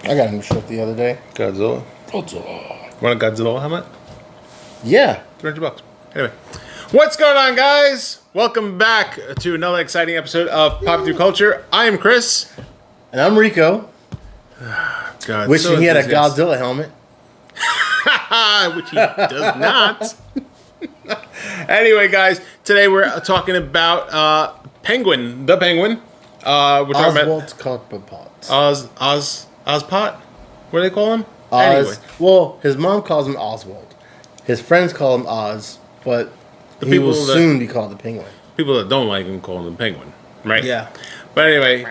I got a new shirt the other day. Godzilla. Godzilla. Want a Godzilla helmet? Yeah. $300. Anyway, what's going on, guys? Welcome back to another exciting episode of Pop Through Culture. I am Chris. And I'm Rico. God, Wishing he had a enthusiastic. Godzilla helmet. Which he does not. Anyway, guys, today we're talking about Penguin, the Penguin. We're talking Oswald Cobblepot. Ozpot. What do they call him? Oz. Well, his mom calls him Oswald. His friends call him Oz, but he will soon be called the Penguin. People that don't like him call him the Penguin, right? Yeah. But anyway,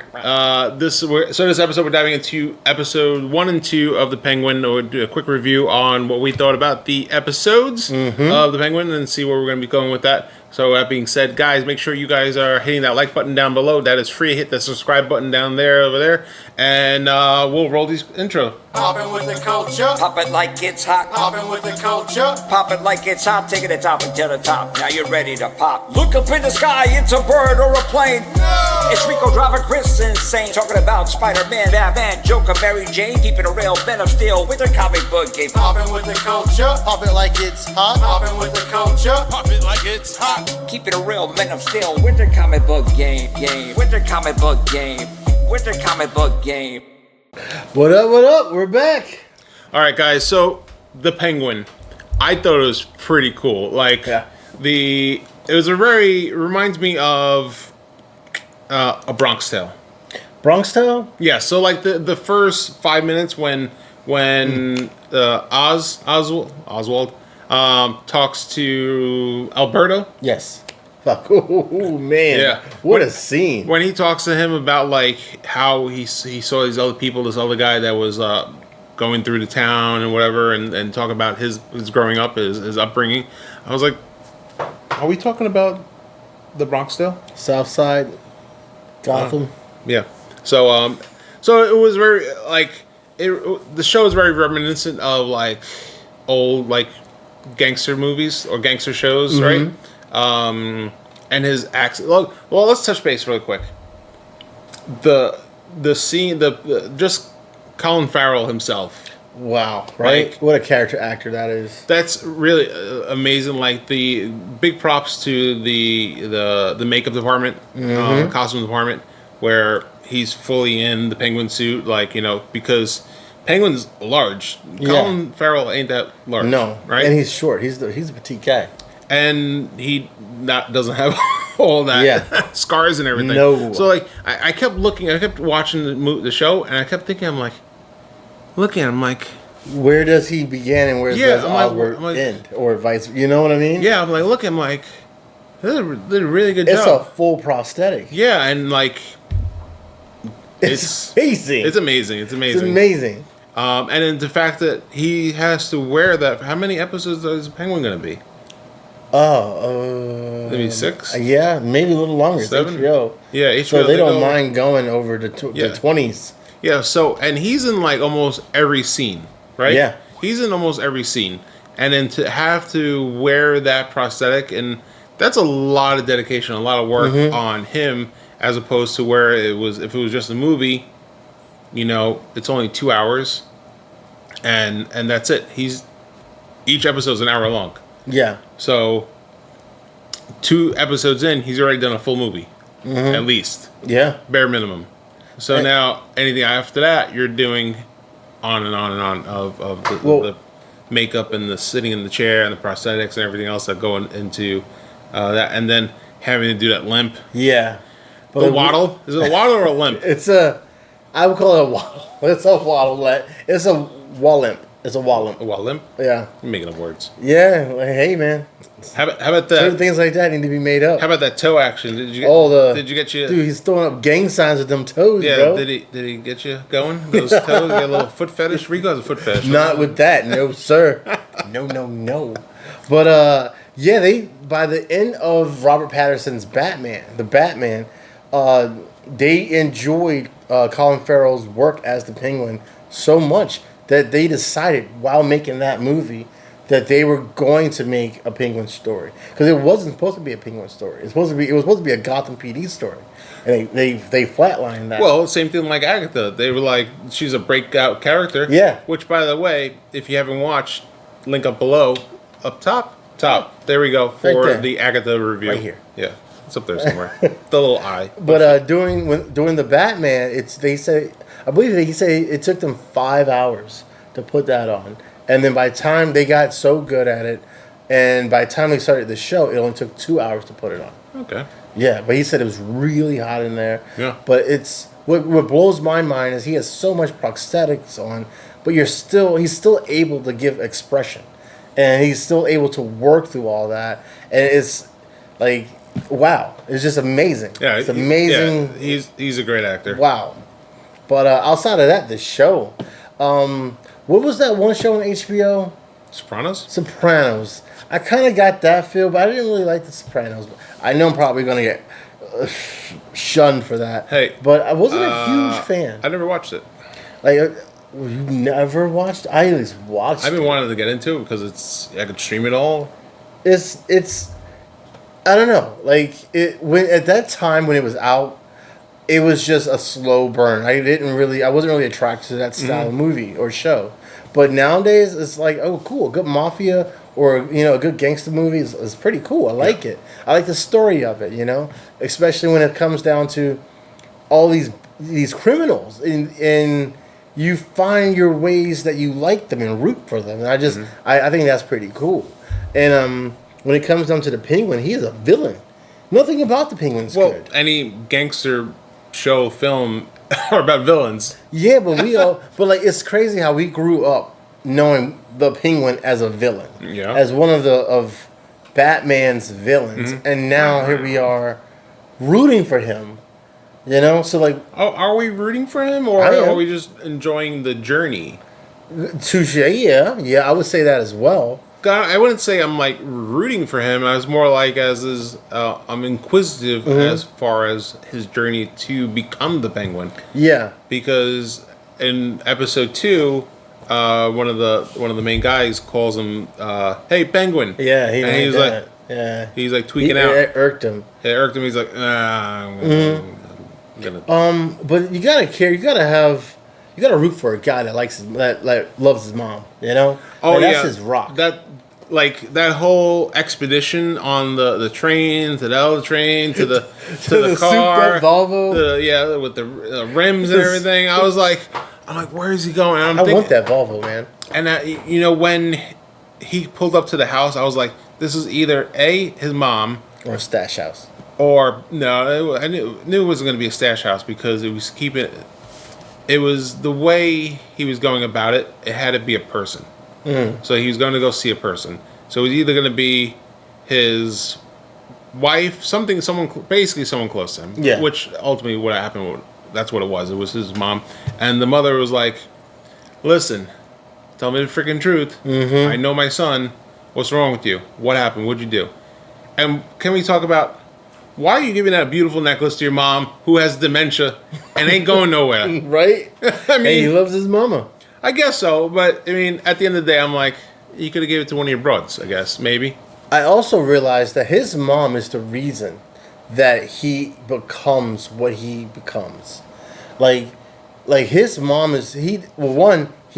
this episode we're diving into episode 1 and 2 of the Penguin. We'll do a quick review on what we thought about the episodes of the Penguin and see where we're going to be going with that. So that being said, guys, make sure you guys are hitting that like button down below. That is free. Hit the subscribe button down there, over there, and we'll roll these intro. Poppin' with the culture. Pop it like it's hot. Poppin' with the culture. Pop it like it's hot. Take it to top until the top. Now you're ready to pop. Look up in the sky. It's a bird or a plane. No! It's Rico Driver, Chris Insane. Talking about Spider-Man, Batman, Joker, Mary Jane. Keeping it real, Men of Steel with their comic book game. Poppin' with the culture. Pop it like it's hot. Poppin' with the culture. Pop it like it's hot. Keeping it real, Men of Steel with their comic book game. With their comic book game. With their comic book game. What up, what up? We're back. All right, guys. So the Penguin, I thought it was pretty cool. Like it reminds me of a Bronx Tale. Bronx Tale? Yeah. So like the first 5 minutes when Oswald talks to Alberto. Yes. Fuck. Oh, man. Yeah. What a scene. When he talks to him about like how he saw these other people, this other guy that was going through the town and whatever, and talk about his growing up, his upbringing. I was like, are we talking about the Bronx Tale? South Side, Gotham. Yeah. So it was very like the show is very reminiscent of like old like gangster movies or gangster shows, right? And his accent. Well, let's touch base really quick. The scene, just Colin Farrell himself. Wow, right? Like, what a character actor that is. That's really amazing. Like the big props to the makeup department, costume department, where he's fully in the Penguin suit. Like, you know, because Penguin's large. Colin Farrell ain't that large. No, right? And he's short. He's a petite guy. And he doesn't have all that scars and everything. No. So like I kept looking, I kept watching the show, and I kept thinking, I'm like, looking, I'm like, where does he begin and where does Oswald end, or vice? You know what I mean? Yeah, I'm like, look, I'm like, they did a really good job. It's a full prosthetic. Yeah, and like, it's amazing. It's amazing. It's amazing. It's amazing. And then the fact that he has to wear that. How many episodes is Penguin going to be? Maybe 6? Yeah, maybe a little longer. 7? It's HBO. Yeah, HBO. So they don't mind going over the 20s. Yeah, so, and he's in like almost every scene, right? Yeah. He's in almost every scene. And then to have to wear that prosthetic, and that's a lot of dedication, a lot of work on him, as opposed to where if it was just a movie, you know, it's only 2 hours, and that's it. Each episode's an hour long. Yeah. So, 2 episodes in, he's already done a full movie, at least. Yeah. Bare minimum. So now, anything after that, you're doing on and on and on of the makeup and the sitting in the chair and the prosthetics and everything else that go into that, and then having to do that limp. Yeah. But the waddle? Is it a waddle or a limp? I would call it a waddle. It's a waddle. It's a wallimp. It's a wallimp. A wall limp? Yeah. I'm making up words. Yeah. Like, hey, man. How about that? Certain things like that need to be made up. How about that toe action? Did you get you? Dude, he's throwing up gang signs with them toes, Yeah, bro. did he get you going? Those toes, you got a little foot fetish. Rico has a foot fetish. Not with that, no sir. No. But yeah, by the end of Robert Pattinson's Batman, they enjoyed Colin Farrell's work as the Penguin so much that they decided while making that movie that they were going to make a Penguin story, because it wasn't supposed to be a Penguin story. It was supposed to be a Gotham PD story, and they flatlined that. Well, same thing like Agatha. They were like, she's a breakout character. Yeah. Which, by the way, if you haven't watched, link up below, up top. There we go for Right there. the Agatha review. Right here. Yeah, it's up there somewhere. The little eye. But during the Batman, I believe he said it took them 5 hours to put that on, and then by the time they got so good at it, and by the time they started the show, it only took 2 hours to put it on. Okay. Yeah, but he said it was really hot in there. Yeah. But it's what blows my mind is he has so much prosthetics on, but he's still able to give expression, and he's still able to work through all that, and it's like, wow, it's just amazing. Yeah, it's amazing. Yeah, he's a great actor. Wow. But outside of that, the show, what was that one show on HBO? Sopranos. Sopranos. I kind of got that feel, but I didn't really like the Sopranos. I know I'm probably gonna get shunned for that. Hey, but I wasn't a huge fan. I never watched it. Like, you never watched? I at least watched. I've been wanting to get into it because I could stream it all. It's. I don't know. Like when at that time when it was out, it was just a slow burn. I wasn't really attracted to that style of movie or show. But nowadays, it's like, oh, cool, a good mafia or a good gangster movie is pretty cool. I like it. I like the story of it. Especially when it comes down to all these criminals, and you find your ways that you like them and root for them. And I think that's pretty cool. And when it comes down to the Penguin, he is a villain. Nothing about the Penguin's good. Any gangster show film are about villains. Yeah, but it's crazy how we grew up knowing the Penguin as a villain, Yeah. as one of Batman's villains, and now here we are rooting for him. So like, Oh, are we rooting for him, or I am. are we just enjoying the journey? touche. Yeah, I would say that as well. I wouldn't say I'm like rooting for him. I was more like I'm inquisitive as far as his journey to become the Penguin. Yeah, Because in episode 2, one of the main guys calls him, "Hey, Penguin." yeah, and he was like, yeah, he's like tweaking out. It irked him. It irked him. He's like, I'm gonna. But you gotta care. You gotta root for a guy that loves his mom. Oh, Like, yeah, that's his rock. That whole expedition on the train to the other train to the the car, souped-up Volvo. with the rims and everything. I'm like, where is he going? And I want that Volvo, man. And when he pulled up to the house, I was like, this is either his mom, Or a stash house. or no. I knew it wasn't going to be a stash house because it was keeping. It was the way he was going about it. It had to be a person. So he was going to go see a person. So it was either going to be his wife, basically someone close to him. Yeah. Which ultimately what happened, that's what it was. It was his mom. And the mother was like, listen, tell me the freaking truth. I know my son. What's wrong with you? What happened? What'd you do? And can we talk about why are you giving that beautiful necklace to your mom who has dementia and ain't going nowhere? Right? I mean, he loves his mama. I guess so, but I mean, at the end of the day, I'm like, you could have gave it to one of your brothers, I guess, maybe. I also realized that his mom is the reason that he becomes what he becomes. Like his mom is he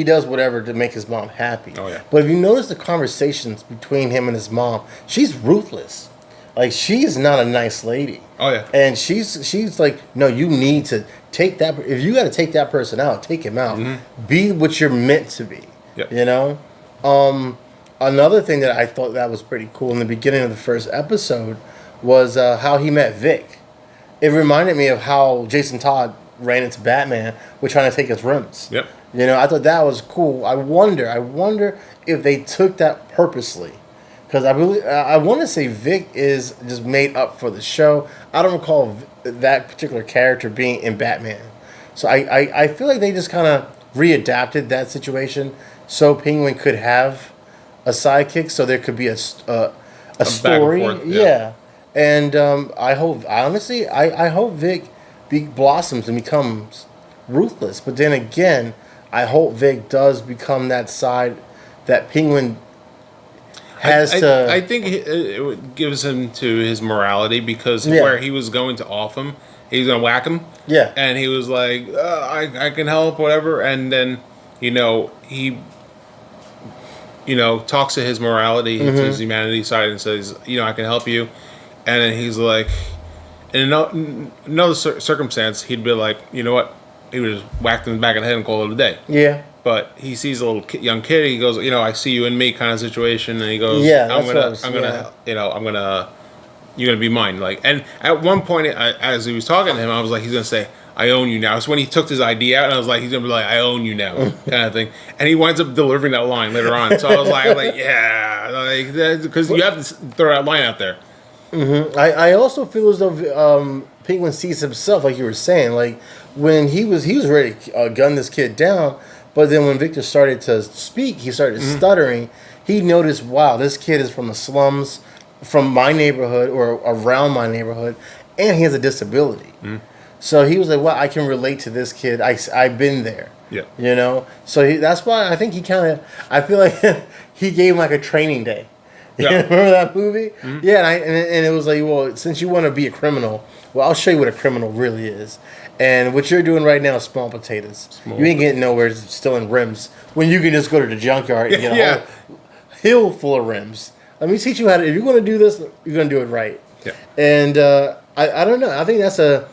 does whatever to make his mom happy. Oh, yeah. But if you notice the conversations between him and his mom, she's ruthless. Like, she's not a nice lady. Oh, yeah. And she's like, no, you need to take that. If you got to take that person out, take him out. Be what you're meant to be. Yep. Another thing that I thought that was pretty cool in the beginning of the first episode was how he met Vic. It reminded me of how Jason Todd ran into Batman with trying to take his rims. Yep. I thought that was cool. I wonder if they took that purposely. Because I want to say Vic is just made up for the show. I don't recall that particular character being in Batman. So I feel like they just kind of readapted that situation so Penguin could have a sidekick, so there could be a story. Back and forth, yeah. And I hope Vic blossoms and becomes ruthless. But then again, I hope Vic does become that side that Penguin I think it gives him to his morality because where he was going to off him, he was going to whack him. Yeah. And he was like, I can help, whatever. And then, he, talks to his morality, to his humanity side and says, I can help you. And then he's like, in another circumstance, he'd be like, you know what? He would just whack him in the back of the head and call it a day. Yeah. But he sees a little young kid. He goes, I see you in me, kind of situation. And he goes, Yeah, you're gonna be mine. Like, and at one point, as he was talking to him, I was like, he's gonna say, I own you now. It's when he took his ID out, and I was like, he's gonna be like, I own you now, kind of thing. And he winds up delivering that line later on. So I was like, yeah, like, because you have to throw that line out there. Mm-hmm. I also feel as though Penguin sees himself, like you were saying, like when he was ready to gun this kid down. But then when Victor started to speak, he started stuttering. He noticed, wow, this kid is from the slums, from my neighborhood or around my neighborhood, and he has a disability. So he was like, well, I can relate to this kid. I've been there. Yeah. So that's why I think I feel like he gave him like a training day. Yeah. Remember that movie? Yeah, and it was like, well, since you want to be a criminal, well, I'll show you what a criminal really is. And what you're doing right now is small potatoes. You ain't getting nowhere stealing rims when you can just go to the junkyard and get a whole hill full of rims. Let me teach you how to. If you're going to do this, you're going to do it right. Yeah. And I don't know. I think that's a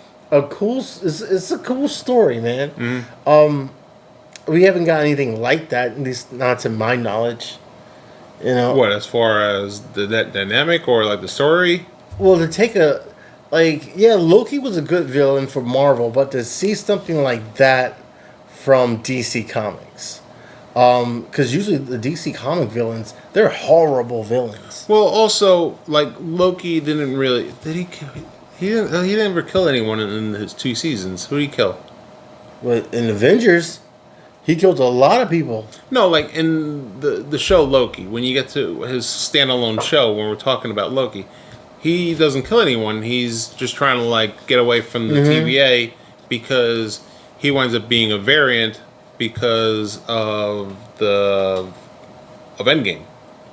cool. It's a cool story, man. We haven't got anything like that, at least not to my knowledge. What, as far as that dynamic or like the story? Well, to take Loki was a good villain for Marvel, but to see something like that from DC Comics, because usually the DC comic villains, they're horrible villains. Well, also, like, Loki didn't really... He didn't ever kill anyone in his 2 seasons. Who did he kill? Well, in Avengers, he killed a lot of people. No, like, in the show Loki, when you get to his standalone show, when we're talking about Loki... He doesn't kill anyone. He's just trying to, like, get away from the TVA because he winds up being a variant because of Endgame.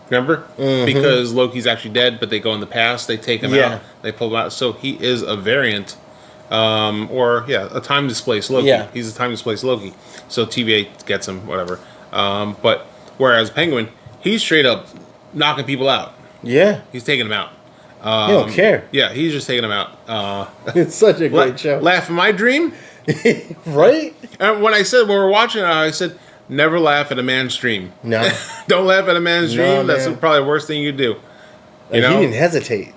Remember? Because Loki's actually dead, but they go in the past. They take him out. They pull him out. So he is a variant. A time displaced Loki. Yeah. He's a time displaced Loki. So TVA gets him, whatever. But whereas Penguin, he's straight up knocking people out. Yeah. He's taking them out. He don't care. Yeah, he's just taking them out. It's such a great show. Laugh in my dream? Right? And when we were watching it, I said, never laugh at a man's dream. No. Don't laugh at a man's dream. That's man. probably the worst thing you could do. He didn't hesitate.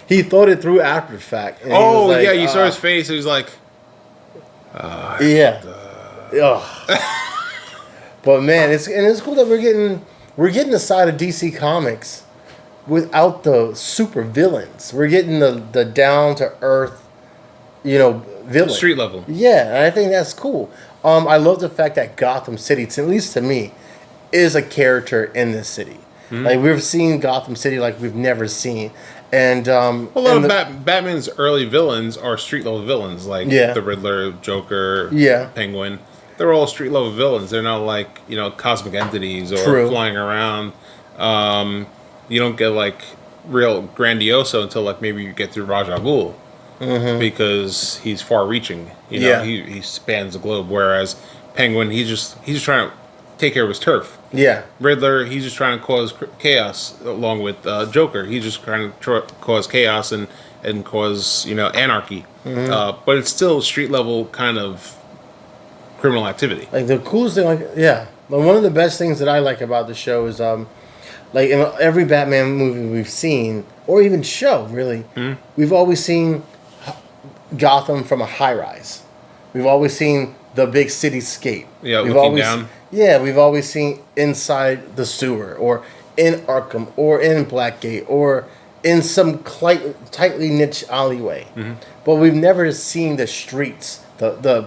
He thought it through after the fact. And you saw his face. He was like... yeah. But man, it's cool that we're getting the side of DC Comics without the super villains. We're getting the down to earth, villain. Street level. Yeah, and I think that's cool. I love the fact that Gotham City, at least to me, is a character in this city. Like, we've seen Gotham City like we've never seen. And a lot of Batman's early villains are street level villains, like the Riddler, Joker, Penguin. They're all street level villains. They're not like cosmic entities or flying around. You don't get like real grandioso until like maybe you get through Ra's al Ghul, because he's far reaching. He spans the globe. Whereas Penguin, he's just trying to take care of his turf. Yeah. Riddler, he's just trying to cause chaos along with Joker. He's just trying to cause chaos and cause anarchy. But it's still street level kind of criminal activity. Like the coolest thing, But one of the best things that I like about the show is like in every Batman movie we've seen, or even show really, we've always seen Gotham from a high rise. We've always seen the big cityscape. Yeah, we've looking down. Yeah, we've always seen inside the sewer, or in Arkham, or in Blackgate, or in some tightly niche alleyway. But we've never seen the streets, the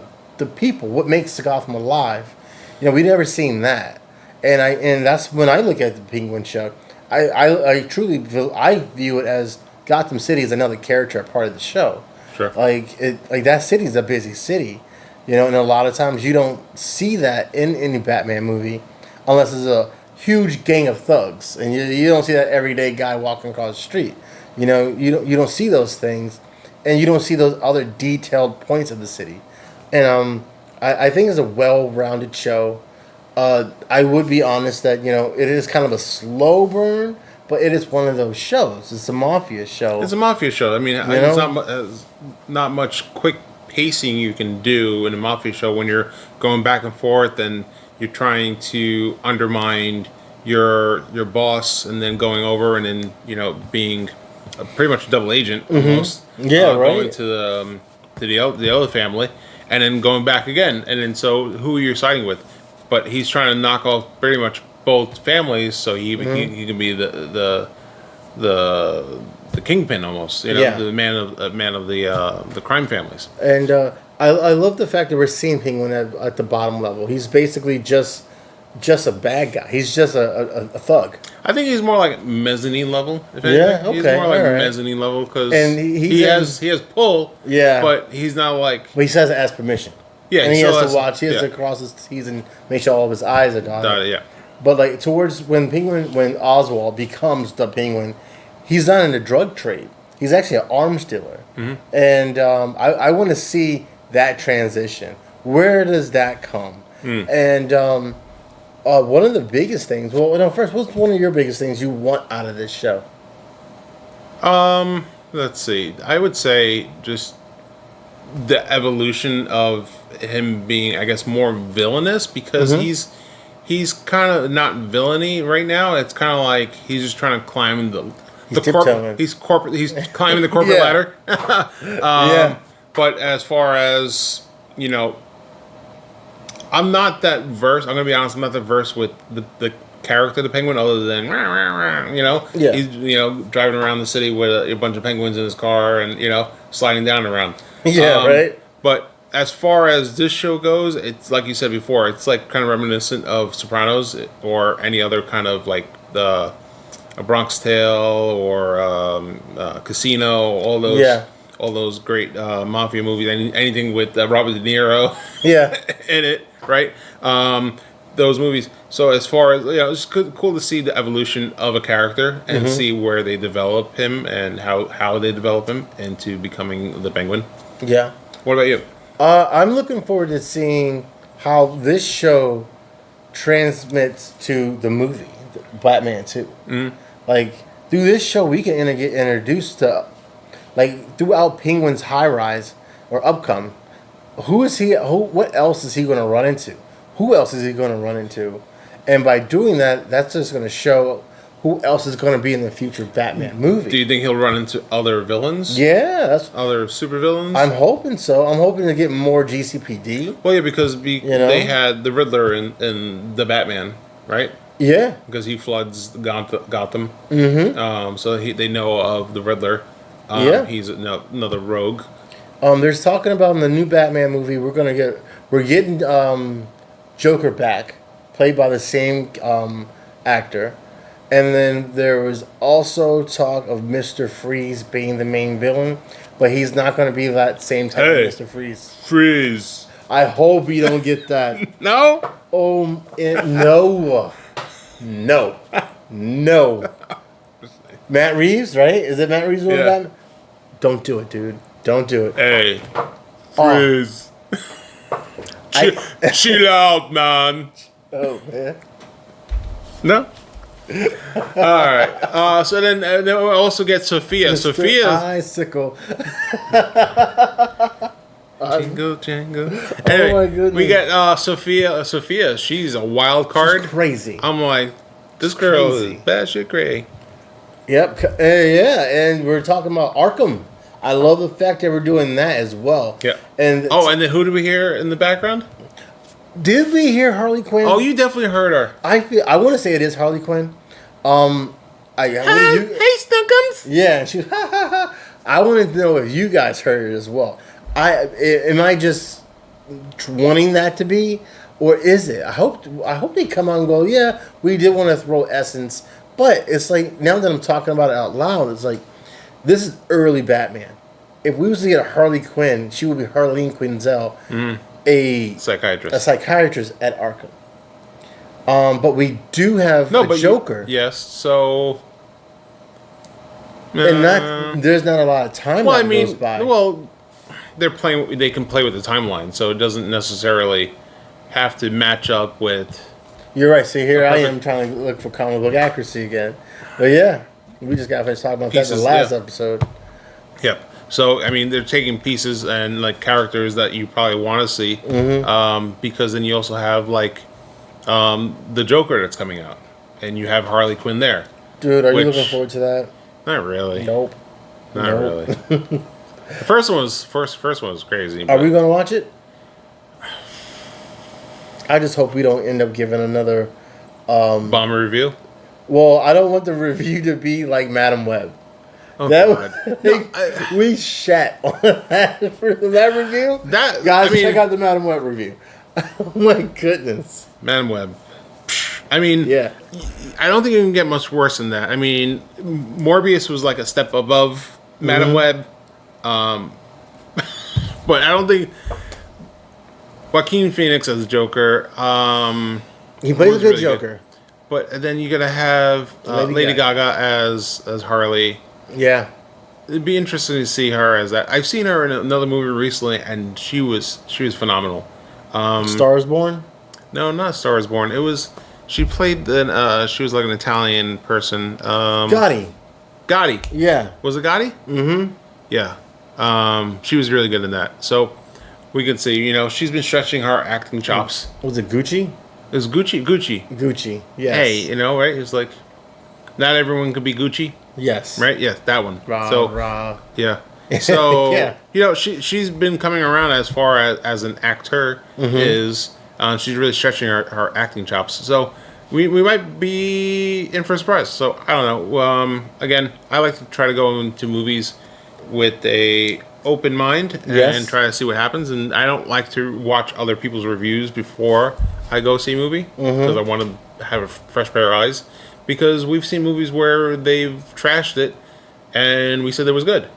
people, what makes the Gotham alive. We've never seen that. And that's when I look at the Penguin show. I truly view it as Gotham City is another character, a part of the show. Sure. Like that city is a busy city, and a lot of times you don't see that in any Batman movie, unless it's a huge gang of thugs, and you don't see that everyday guy walking across the street. You know, you don't see those things, and you don't see those other detailed points of the city. And I think it's a well-rounded show. I would be honest that it is kind of a slow burn, but it is one of those shows. It's a mafia show. It's a mafia show. I mean, it's not much quick pacing you can do in a mafia show when you're going back and forth and you're trying to undermine your boss and then going over and then being pretty much a double agent almost. Yeah, right. Going to the other family and then going back again, and then so who are you siding with? But he's trying to knock off pretty much both families, so he can be the kingpin almost. The man of the crime families. And I love the fact that we're seeing Penguin at the bottom level. He's basically just a bad guy. He's just a thug. I think he's more like mezzanine level. If Yeah, anything. okay, He's more like alright. mezzanine level because And he has pull. Yeah. but he's not like But he says it as permission. Yeah, and he so has to that's- watch. He has yeah. to cross his T's and make sure all of his I's are dotted. yeah. But like towards when Oswald becomes the Penguin, he's not in the drug trade. He's actually an arms dealer, and I want to see that transition. Where does that come? And one of the biggest things. Well, no. First, what's one of your biggest things you want out of this show? Let's see. I would say just the evolution of him being, I guess, more villainous because he's kind of not villainy right now. It's kind of like he's just trying to climb He's climbing the corporate Yeah. ladder. Yeah. But as far as I'm not that versed. I'm gonna be honest. I'm not that versed with the character of the Penguin, other than Yeah. he's driving around the city with a bunch of penguins in his car and sliding down around. Yeah, right. But as far as this show goes, it's like you said before. It's like kind of reminiscent of Sopranos or any other kind of like a Bronx Tale or Casino. All those. Yeah. All those great mafia movies. Anything with Robert De Niro. Yeah. in it, right? Those movies. So as far as it's cool to see the evolution of a character and see where they develop him and how they develop him into becoming the Penguin. Yeah. What about you? I'm looking forward to seeing how this show transmits to the movie, Batman 2. Like, through this show, we can get introduced to, like, throughout Penguin's high rise or upcome. What else is he going to run into? Who else is he going to run into? And by doing that, that's just going to show who else is going to be in the future Batman movie. Do you think he'll run into other villains? Yeah, Other supervillains? I'm hoping so. I'm hoping to get more GCPD. Well, yeah, because they had the Riddler in the Batman, right? Yeah. Because he floods Gotham. Mm-hmm. So they know of the Riddler. Yeah. He's another rogue. There's talking about in the new Batman movie we're getting Joker back, played by the same actor. And then there was also talk of Mr. Freeze being the main villain, but he's not going to be that same type of Mr. Freeze. Freeze. I hope you don't get that. No? No. Matt Reeves, right? Is it Matt Reeves? Yeah. Batman? Don't do it, dude. Don't do it. Hey. Freeze. Chill out, man. Oh, man. No? Alright. So then we also get Sophia. Sophia. Icicle. Jingle, jangle. Anyway, my goodness. we got Sophia. Sophia, she's a wild card. Crazy. I'm like, this girl crazy. is batshit crazy. Yep. Yeah, and we're talking about Arkham. I love the fact that we're doing that as well. Yeah. And and then who do we hear in the background? did we hear Harley Quinn? Oh, you definitely heard her. I want to say it is Harley Quinn. Hey, Snookums. Yeah, and she was, ha ha ha. I wanted to know if you guys heard it as well. Am I just wanting that to be, or is it? I hope they come out and go, yeah, we did want to throw Essence, but it's like now that I'm talking about it out loud, it's like this is early Batman. If we was to get a Harley Quinn, she would be Harleen Quinzel, a Psychiatrist. psychiatrist at Arkham. But we do have a Joker. Yes, so. And there's not a lot of time Well, that I mean, goes by. well, they can play with the timeline, so it doesn't necessarily have to match up with. You're right. See, here I Perfect. am trying to look for comic book accuracy again. But yeah, we just got finished talking about that in Pieces, the last yeah. episode. Yep. So I mean, they're taking pieces and like characters that you probably want to see, because then you also have like the Joker that's coming out, and you have Harley Quinn there. Dude, are you Which- looking forward to that? Not really. Nope. Not Nope. really. The first one was crazy. Are but- we going to watch it? I just hope we don't end up giving another. bomber review? Well, I don't want the review to be like Madam Web. Oh, That God. we shat on that for that review. That- Guys, I mean- check out the Madam Web review. Oh my goodness. Man Web. I mean, Yeah. I don't think it can get much worse than that. I mean, Morbius was like a step above Madam Web. But I don't think Joaquin Phoenix as Joker. He plays a was good really Joker. But then you're gonna have Lady Lady Gaga as Harley. Yeah. It'd be interesting to see her as that. I've seen her in another movie recently, and she was phenomenal. Stars Born. No, not Star Is Born. It was she played the she was like an Italian person. Gotti. Gotti. Yeah. Was it Gotti? Mm-hmm. Yeah. She was really good in that. So we could see, she's been stretching her acting chops. Was it Gucci? It was Gucci. Gucci. Yes. Hey, right? It's like not everyone could be Gucci, Yes. right? Yes, that one. Rah, So rah. yeah. So Yeah. she's been coming around as far as an actor is. She's really stretching her acting chops. So we might be in for a surprise. So I don't know. Again, I like to try to go into movies with a open mind Yes. and try to see what happens. And I don't like to watch other people's reviews before I go see a movie because I want to have a fresh pair of eyes. Because we've seen movies where they've trashed it, and we said it was good.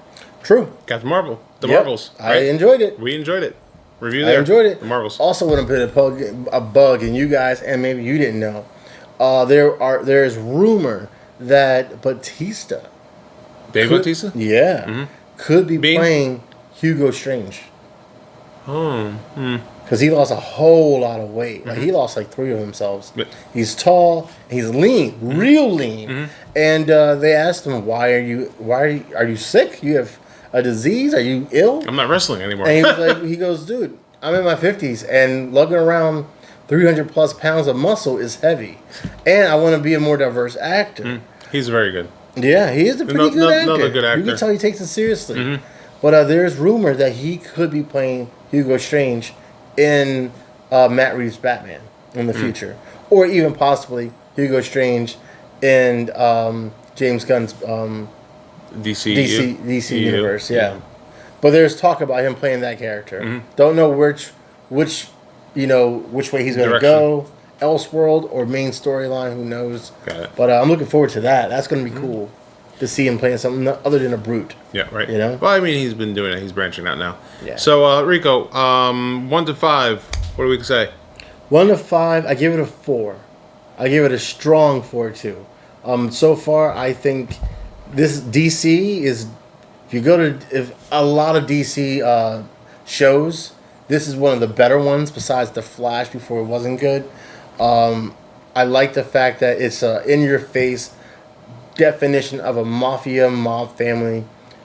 True. Captain Marvel, the Yep. Marvels. I right? enjoyed it. We enjoyed it. Review I there. enjoyed it. The Marvels. Also, want to put a bug in you guys, and maybe you didn't know. There is rumor that Batista, Dave could- Bautista? yeah, could be Being- playing Hugo Strange Oh. because he lost a whole lot of weight. Like he lost like 3 of himself. But- He's tall. He's lean, real lean. And they asked him, are you sick? You have a disease? Are you ill?" I'm not wrestling anymore. And he was like, he goes, "Dude, I'm in my 50s and lugging around 300 plus pounds of muscle is heavy, and I want to be a more diverse actor." He's very good. Yeah, he is a pretty good actor. another good You actor. can tell he takes it seriously. But there's rumor that he could be playing Hugo Strange in Matt Reeves' Batman in the future, or even possibly Hugo Strange in James Gunn's DC DC universe. Yeah. But there's talk about him playing that character. Don't know which way he's going to Direction. go. Elseworld or main storyline, who knows? Got it. But I'm looking forward to that. That's going to be cool to see him playing something other than a brute. Yeah, right. You know? Well, I mean, he's been doing it. He's branching out now. Yeah. So, Rico, 1 to 5, what do we say? 1 to 5, I give it a 4. I give it a strong 4 too. So far, I think this DC is. If a lot of DC shows, this is one of the better ones besides The Flash before it wasn't good. I like the fact that it's a in-your-face definition of a mob family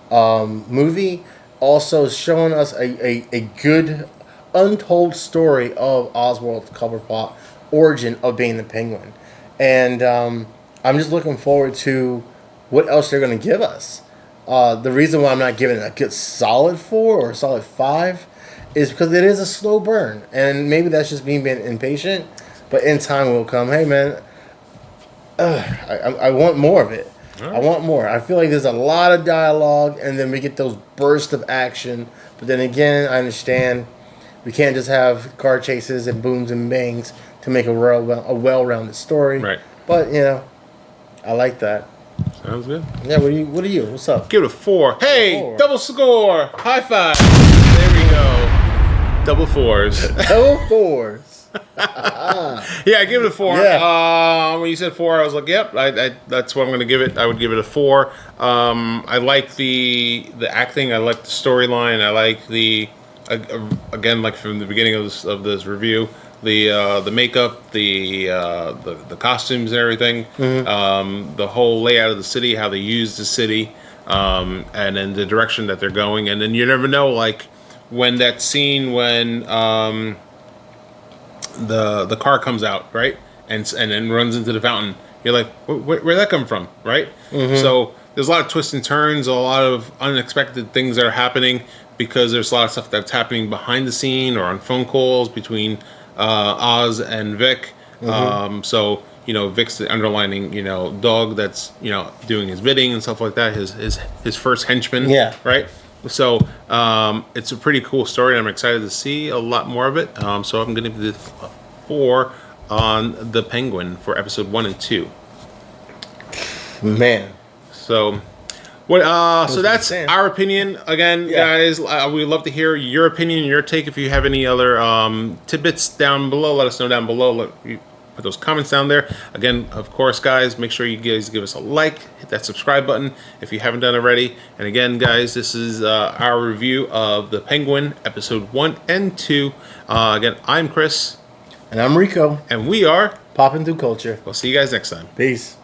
movie. Also showing us a good untold story of Oswald Cobblepot origin of being the Penguin. And I'm just looking forward to what else they're going to give us. The reason why I'm not giving it a good solid 4 or a solid 5 is because it is a slow burn. And maybe that's just me being impatient. But in time will come. Hey, man, I want more of it. I want more. I feel like there's a lot of dialogue, and then we get those bursts of action. But then again, I understand we can't just have car chases and booms and bangs to make a well-rounded story. Right. But, I like that. Sounds good. Yeah, what are you? What's up? Give it a 4. Hey, 4. double score. High five. There we go. Double 4s. Double 4s. Yeah, I give it a 4. Yeah. When you said 4, I was like, yep, that's what I'm going to give it. I would give it a 4. I like the acting. I like the storyline. I like again, like from the beginning of this review, the makeup, the costumes and everything, the whole layout of the city, how they use the city, and then the direction that they're going. And then you never know, like, when that scene when the car comes out, right, and then runs into the fountain. You're like, where'd that come from, right? So there's a lot of twists and turns, a lot of unexpected things that are happening because there's a lot of stuff that's happening behind the scene or on phone calls between Oz and Vic. So Vic's the underlining dog that's doing his bidding and stuff like that. His first henchman, Yeah. right. So it's a pretty cool story. I'm excited to see a lot more of it. So I'm going to give this a 4 on the Penguin for episode 1 and 2. Man. So what? So that's insane. our opinion. Again, guys, we'd love to hear your opinion, your take. If you have any other tidbits down below, let us know down below. Put those comments down there. Again, of course, guys, make sure you guys give us a like, hit that subscribe button if you haven't done already. And again, guys, this is our review of The Penguin, episode 1 and 2. Again, I'm Chris. And I'm Rico. And we are Popping through culture. We'll see you guys next time. Peace.